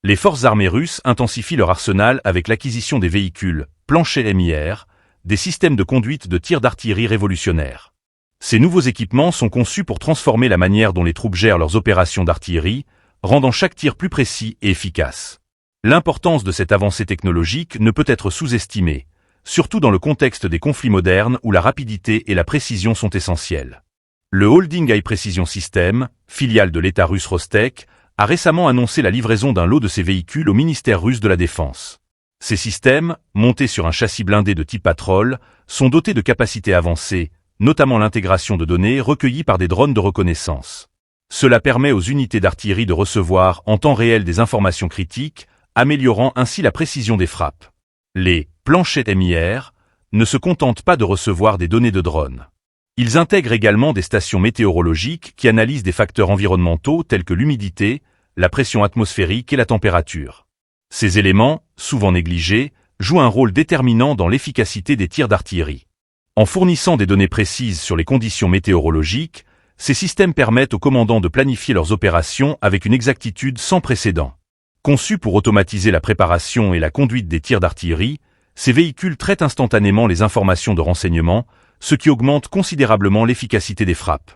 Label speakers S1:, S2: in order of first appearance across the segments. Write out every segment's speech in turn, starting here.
S1: Les forces armées russes intensifient leur arsenal avec l'acquisition des véhicules, planchers MIR, des systèmes de conduite de tir d'artillerie révolutionnaires. Ces nouveaux équipements sont conçus pour transformer la manière dont les troupes gèrent leurs opérations d'artillerie, rendant chaque tir plus précis et efficace. L'importance de cette avancée technologique ne peut être sous-estimée, surtout dans le contexte des conflits modernes où la rapidité et la précision sont essentielles. Le Holding High Precision System, filiale de l'État russe Rostec, a récemment annoncé la livraison d'un lot de ces véhicules au ministère russe de la Défense. Ces systèmes, montés sur un châssis blindé de type Patrol, sont dotés de capacités avancées, notamment l'intégration de données recueillies par des drones de reconnaissance. Cela permet aux unités d'artillerie de recevoir en temps réel des informations critiques, améliorant ainsi la précision des frappes. Les planchettes MIR ne se contentent pas de recevoir des données de drones. Ils intègrent également des stations météorologiques qui analysent des facteurs environnementaux tels que l'humidité, la pression atmosphérique et la température. Ces éléments, souvent négligés, jouent un rôle déterminant dans l'efficacité des tirs d'artillerie. En fournissant des données précises sur les conditions météorologiques, ces systèmes permettent aux commandants de planifier leurs opérations avec une exactitude sans précédent. Conçus pour automatiser la préparation et la conduite des tirs d'artillerie, ces véhicules traitent instantanément les informations de renseignement, ce qui augmente considérablement l'efficacité des frappes.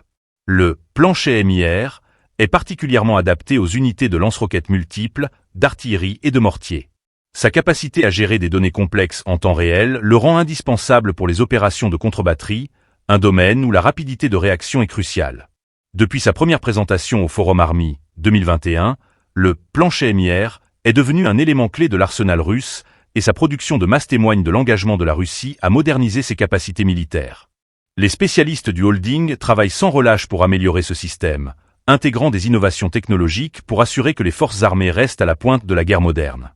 S1: Le plancher MIR est particulièrement adapté aux unités de lance-roquettes multiples, d'artillerie et de mortier. Sa capacité à gérer des données complexes en temps réel le rend indispensable pour les opérations de contre-batterie, un domaine où la rapidité de réaction est cruciale. Depuis sa première présentation au Forum Army 2021, le plancher MIR est devenu un élément clé de l'arsenal russe et sa production de masse témoigne de l'engagement de la Russie à moderniser ses capacités militaires. Les spécialistes du holding travaillent sans relâche pour améliorer ce système, intégrant des innovations technologiques pour assurer que les forces armées restent à la pointe de la guerre moderne.